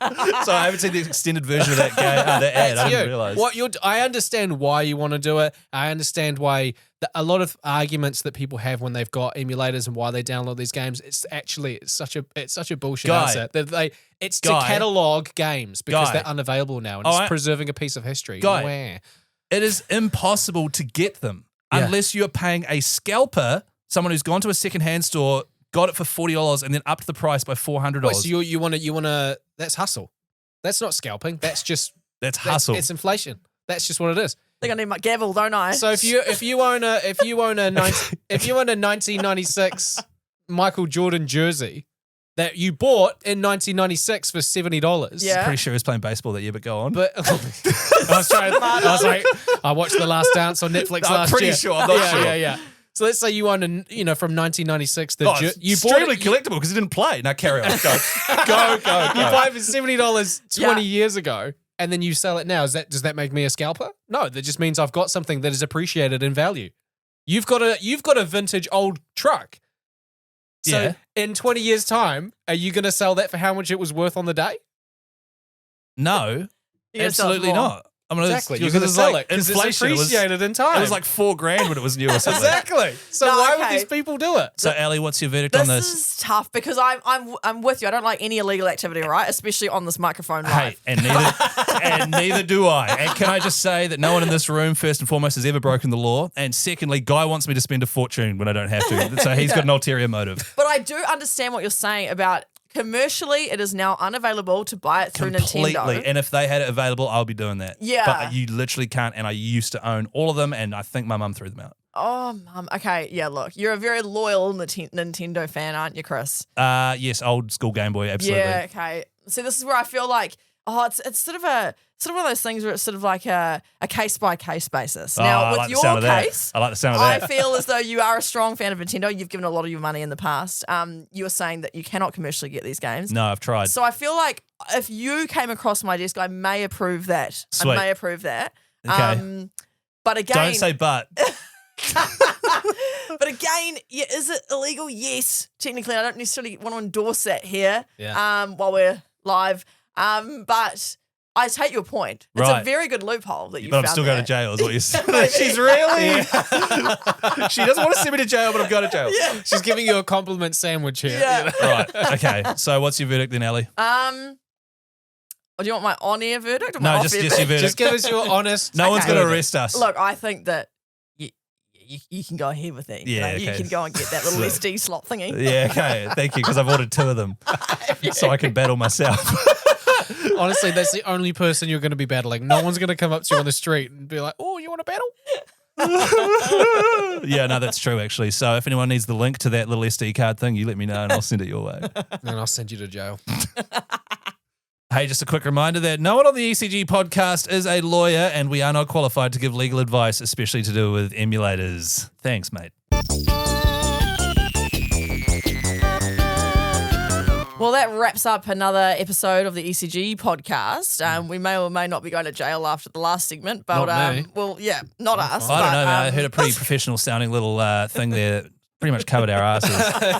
So I haven't seen the extended version of that game, that ad. I didn't realize. I understand why you want to do it. I understand why a lot of arguments that people have when they've got emulators and why they download these games. It's such a bullshit Guy. asset that it's to Guy. catalog games because Guy. they're unavailable now and Oh, it's preserving a piece of history. Guy. Wah. It is impossible to get them Yeah. unless you're paying a scalper, someone who's gone to a secondhand store, got it for $40, and then upped the price by $400. Wait, so you want to? That's hustle. That's not scalping. That's just That's hustle. It's inflation. That's just what it is. I think I need my gavel, don't I? So if you own a 1996 Michael Jordan jersey that you bought in 1996 for $70, Yeah. Pretty sure he was playing baseball that year, but go on. but I was like, I watched The Last Dance on Netflix I'm last pretty year. sure, I'm not yeah, sure. Yeah. So let's say you own from 1996. Oh, it's You bought extremely it. collectible because he didn't play. Now carry on. Go. You buy it for $70 20 Yeah. years ago, and then you sell it now. Does that make me a scalper? No, that just means I've got something that is appreciated in value. You've got a vintage old truck. So Yeah. in 20 years' time, are you going to sell that for how much it was worth on the day? No, You're gonna sell it absolutely for more. not. I'm gonna Exactly. You're because going to it's sell like it because it's inflation. appreciated in time. It was like $4,000 when it was new or something. exactly. So No, why would okay. these people do it? So, Ali, what's your verdict on This this? is tough because I'm with you. I don't like any illegal activity, right? Especially on this microphone, right? Hey, and neither do I. And can I just say that no one in this room, first and foremost, has ever broken the law. And secondly, Guy wants me to spend a fortune when I don't have to. So he's got an ulterior motive. But I do understand what you're saying about commercially, it is now unavailable to buy it through Completely. Nintendo. And if they had it available, I'll be doing that. Yeah. But you literally can't. And I used to own all of them. And I think my mum threw them out. Oh, Mum. Okay, yeah, look, you're a very loyal Nintendo fan, aren't you, Chris? Yes, old school Game Boy, absolutely. Yeah, okay. See, this is where I feel like, it's sort of one of those things where it's sort of like a case-by-case basis. Now, I with like the your sound of that. case, I like the sound of I that. feel as though you are a strong fan of Nintendo. You've given a lot of your money in the past. You were saying that you cannot commercially get these games. No, I've tried. So I feel like if you came across my desk, I may approve that. Sweet. I may approve that. Okay. But again, Don't say but. but again, yeah, is it illegal? Yes, technically. I don't necessarily want to endorse that here. Yeah. While we're live. But I take your point. It's a Right. very good loophole that you But found. I'm still going to there. jail, is what you're saying. She's really. She doesn't want to send me to jail, but I'm going to jail. Yeah. She's giving you a compliment sandwich here. Yeah. you know? Right. Okay. So what's your verdict then, Ali? Or do you want my on-air verdict? Or No, my just off-air your verdict? verdict. Just give us your honest. No one's Okay. going to arrest us. Look, I think that you can go ahead with it. Yeah, You okay. can go and get that little SD slot thingy. Yeah, okay. Thank you, because I've ordered 2 of them so I can battle myself. Honestly, that's the only person you're going to be battling. No one's going to come up to you on the street and be like, "Oh, you want to battle?" Yeah, no, that's true, actually. So if anyone needs the link to that little SD card thing, you let me know and I'll send it your way. And I'll send you to jail. Hey, just a quick reminder that no one on the ECG podcast is a lawyer and we are not qualified to give legal advice, especially to do with emulators. Thanks, mate. Well, that wraps up another episode of the ECG podcast. We may or may not be going to jail after the last segment, but Not me. well, yeah, not us. I don't know, man. I but, heard a pretty professional sounding little thing there that pretty much covered our asses.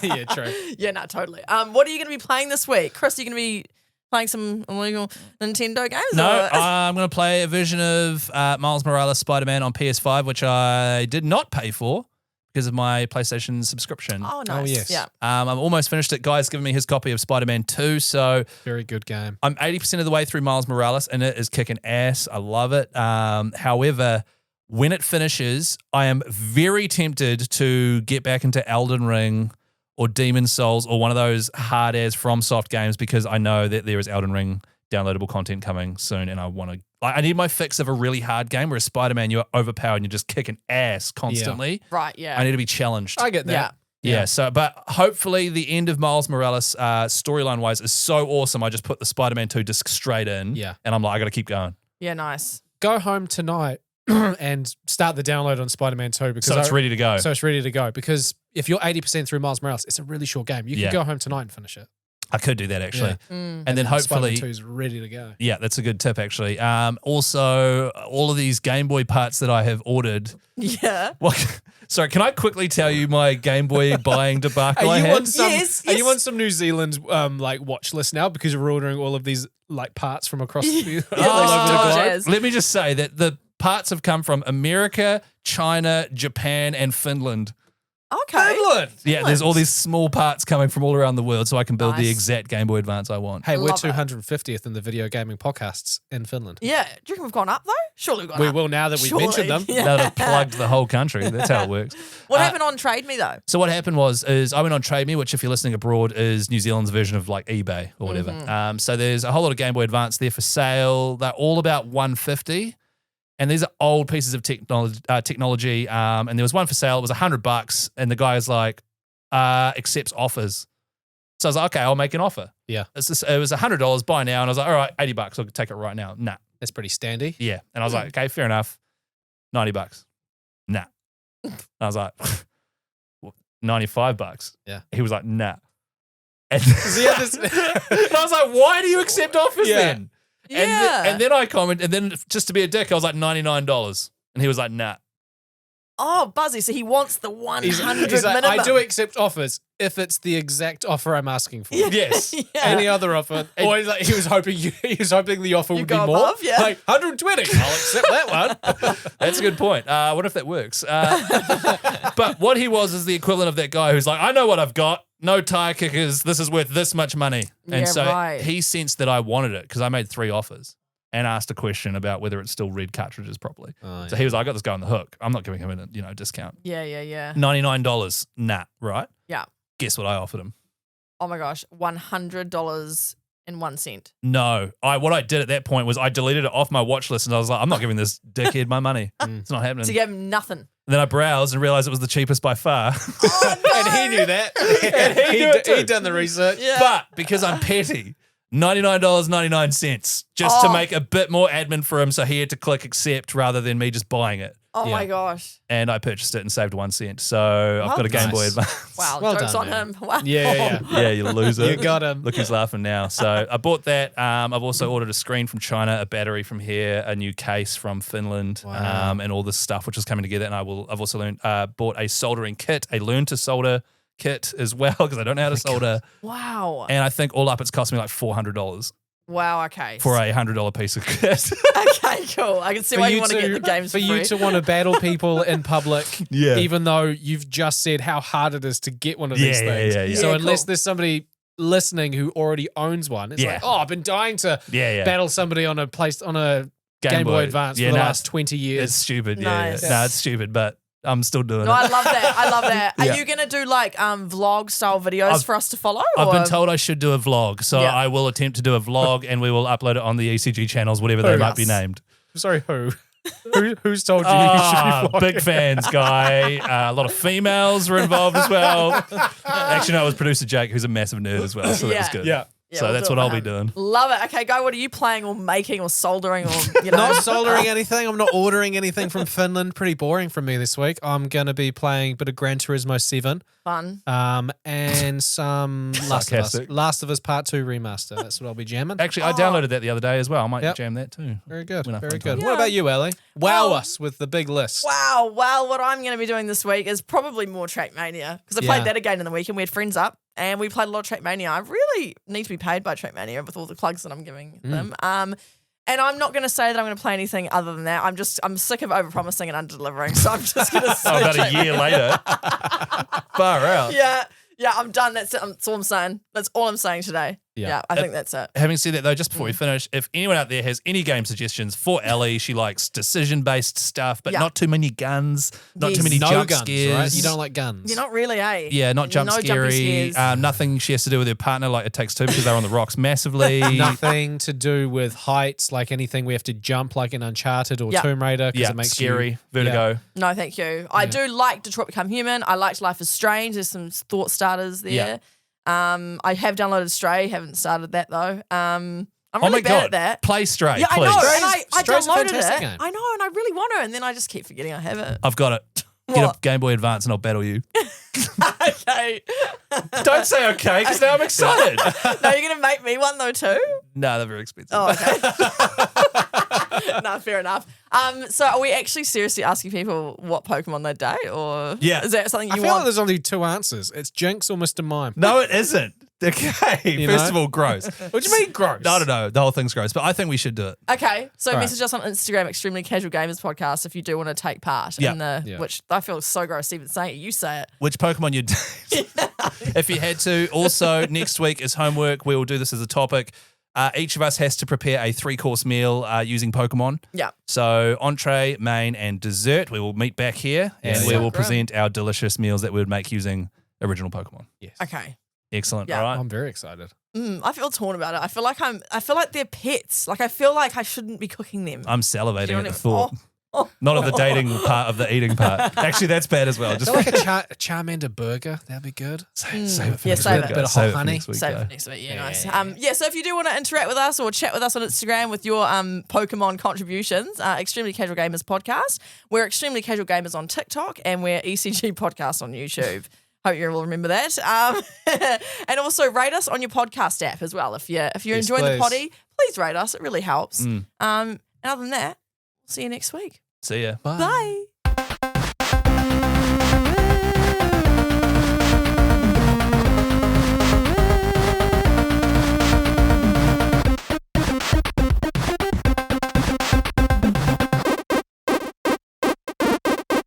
Yeah, true. yeah, no, totally. What are you going to be playing this week, Chris? Are you going to be playing some illegal Nintendo games? No, or- I'm going to play a version of Miles Morales Spider-Man on PS5, which I did not pay for because of my PlayStation subscription. Oh, nice. yes. Yeah. I'm almost finished it. Guy's given me his copy of Spider-Man 2, so Very good game. I'm 80% of the way through Miles Morales, and it is kicking ass. I love it. However, when it finishes, I am very tempted to get back into Elden Ring or Demon Souls or one of those hard-as FromSoft games because I know that there is Elden Ring downloadable content coming soon, and I need my fix of a really hard game. Whereas Spider-Man, you're overpowered and you're just kicking ass constantly. Right, yeah. I need to be challenged. I get that. Yeah. Yeah, so but hopefully the end of Miles Morales storyline wise is so awesome. I just put the Spider-Man 2 disc straight in. Yeah. And I'm like, I got to keep going. Yeah, nice. Go home tonight and start the download on Spider-Man 2 because So it's ready to go. So it's ready to go because if you're 80% through Miles Morales, it's a really short game. You Yeah. can go home tonight and finish it. I could do that actually. Yeah. And then hopefully, Spider-Man 2 is ready to go. yeah, that's a good tip actually. Also, all of these Game Boy parts that I have ordered. Yeah. What? Sorry, can I quickly tell you my Game Boy buying debacle I Are you had? on some? Yes, Are you yes. on some New Zealand like watch list now because you're ordering all of these like parts from across the Yeah, all like over the Star globe? Jazz. Let me just say that the parts have come from America, China, Japan, and Finland. Okay. Finland. Yeah, there's all these small parts coming from all around the world so I can build the Nice. exact Game Boy Advance I want. Hey, we're Love it. 250th in the video gaming podcasts in Finland. Yeah. Do you reckon we've gone up though? Surely we've gone We up. will now that we've Surely. mentioned them. Yeah. Now that I've plugged the whole country. That's how it works. What happened on Trade Me though? So what happened is I went on Trade Me, which if you're listening abroad is New Zealand's version of like eBay or whatever. Mm-hmm. So there's a whole lot of Game Boy Advance there for sale. They're all about $150. And these are old pieces of technology. And there was one for sale. It was $100. And the guy is like, accepts offers. So I was like, okay, I'll make an offer. Yeah. It was $100, buy now. And I was like, all right, $80, I'll take it right now. Nah. That's pretty standy. Yeah. And I was like, okay, fair enough. $90. Nah. I was like, $95. Yeah. He was like, nah. And, he had this- and I was like, why do you accept offers Yeah. then? Yeah. And then I commented, and then just to be a dick, I was like $99. And he was like, nah. Oh, Buzzy. So he wants the 100 He's like, minimum. I do accept offers if it's the exact offer I'm asking for. Yes. Yeah. Any other offer? Or he's like, he was hoping the offer would be go more. above, yeah. Like 120. I'll accept that one. That's a good point. I wonder if that works. But what he was is the equivalent of that guy who's like, I know what I've got. No tire kickers. This is worth this much money. And Yeah, so right. he sensed that I wanted it because I made 3 offers and asked a question about whether it still read cartridges properly. Oh, So he was like, I got this guy on the hook. I'm not giving him a discount. Yeah. $99. Nah, right? Yeah. Guess what I offered him? Oh my gosh, $100.01. No. What I did at that point was I deleted it off my watch list and I was like, I'm not giving this dickhead my money. It's not happening. To give him nothing. And then I browsed and realized it was the cheapest by far. Oh, no. And he knew that. And he knew it too. He'd done the research. Yeah. But because I'm petty, $99.99 just to make a bit more admin for him, so he had to click accept rather than me just buying it. Oh my Yeah. gosh. And I purchased it and saved 1 cent. So I've got a Game Boy Nice. Advance. Wow, Well jokes done, on man. him. Wow. Yeah. Yeah, you loser. You got him. Look who's laughing now. So I bought that. I've also ordered a screen from China, a battery from here, a new case from Finland, Wow. and all this stuff which is coming together. And I've also bought a soldering kit, a learn to solder kit as well because I don't know how to solder. Wow. And I think all up it's cost me like $400 Wow, okay. for a $100 piece of kit. Okay, cool. I can see why you want to get the games for for you free. to want to battle people in public, Yeah. even though you've just said how hard it is to get one of these Yeah, things. yeah, yeah. So Yeah, unless cool. there's somebody listening who already owns one, it's Yeah. like, oh, I've been dying to Yeah. battle somebody on a Game Boy Advance for the last 20 years. It's stupid. Nice. Yeah. No, it's stupid, but I'm still doing No, it. I love that. I love that. Yeah. Are you going to do like vlog style videos I've- for us to follow? I've or? been told I should do a vlog, so Yeah. I will attempt to do a vlog and we will upload it on the ECG channels, whatever they Oh, might be yes. named. Sorry, who? Who's told you you should be vlogging? Big fans, guy. A lot of females were involved as well. Actually, no, it was producer Jake, who's a massive nerd as well, so that was Yeah. good. Yeah. Yeah, So we'll that's do what it I'll for be him. doing. Love it. Okay, Guy, what are you playing or making or soldering or, you know? Not soldering anything. I'm not ordering anything from Finland. Pretty boring for me this week. I'm going to be playing a bit of Gran Turismo 7 Fun. and some Sarcastic. Last of Us Part 2 remaster. That's what I'll be jamming. Actually, I downloaded that the other day as well. I might Yep. jam that too. Very good. When I Very find good. time. What about you, Ellie? Wow Well- us with the big list. Wow. Well, what I'm going to be doing this week is probably more Trackmania because I Yeah. played that again in the weekend. We had friends up and we played a lot of Trackmania. I really need to be paid by Trackmania with all the plugs that I'm giving them. And I'm not going to say that I'm going to play anything other than that. I'm sick of overpromising and underdelivering. So I'm just going to say Oh, about a Trackmania. year later. Far out. Yeah, I'm done. That's it. That's all I'm saying. That's all I'm saying today. Yeah. Yeah, I think that's it. Having said that, though, just before we finish, if anyone out there has any game suggestions for Ellie, she likes decision-based stuff, but Yeah. not too many guns, not too Yes. many No jump guns, scares. right? You don't like guns. You're not really, eh? Yeah, not jump No jumpy scary. scares. Nothing she has to do with her partner like It Takes Two because they're on the rocks massively. Nothing to do with heights, like anything we have to jump, like in Uncharted or Yeah. Tomb Raider, because Yeah, it makes scary. you Vertigo. No, thank you. I do like Detroit Become Human. I liked Life is Strange. There's some thought starters there. Yeah. I have downloaded Stray. Haven't started that though. I'm Oh really my bad God. at that. Play Stray, Yeah, I please. know. Stray's- And I Stray's a downloaded fantastic it. game. I know, and I really want to, and then I just keep forgetting I have it. I've got it. Get a What? Game Boy Advance and I'll battle you. Okay. Don't say okay because now I'm excited. No, you're gonna make me one though too. No, they're very expensive. Oh, okay. No, fair enough. So are we actually seriously asking people what Pokemon they date, or Yeah. is that something I you feel like want? there's only two answers. It's Jinx or Mr. Mime. No, it isn't. Okay. You First know? of all, gross. What do you mean gross? I don't know. The whole thing's gross, but I think we should do it. Okay, so All right. message us on Instagram, Extremely Casual Gamers Podcast, if you do want to take part Yeah. in the, Yeah. which I feel so gross even saying it. You say it. Which Pokemon you'd date if you had to. Also, next week is homework. We will do this as a topic. Each of us has to prepare a 3-course meal using Pokemon. Yeah. So entree, main, and dessert. We will meet back here and Yes. we will Great. present our delicious meals that we would make using original Pokemon. Yes. Okay. Excellent. Yeah. All right. I'm very excited. I feel torn about it. I feel like they're pets. Like I feel like I shouldn't be cooking them. I'm salivating Do you at the want thought. Oh. Not of the dating part, of the eating part. Actually, that's bad as well. Is Just that like a Charmander burger? That'd be good. save it for Yeah, next save week, it. guys. Bit of Save hot it for honey. next week, Save it guys. for next week. Yeah, nice. So if you do want to interact with us or chat with us on Instagram with your Pokemon contributions, Extremely Casual Gamers Podcast. We're Extremely Casual Gamers on TikTok and we're ECG Podcast on YouTube. Hope you all remember that. And also rate us on your podcast app as well. If you're enjoying the please. potty, please rate us. It really helps. Mm. And other than that, we'll see you next week. See ya. Bye.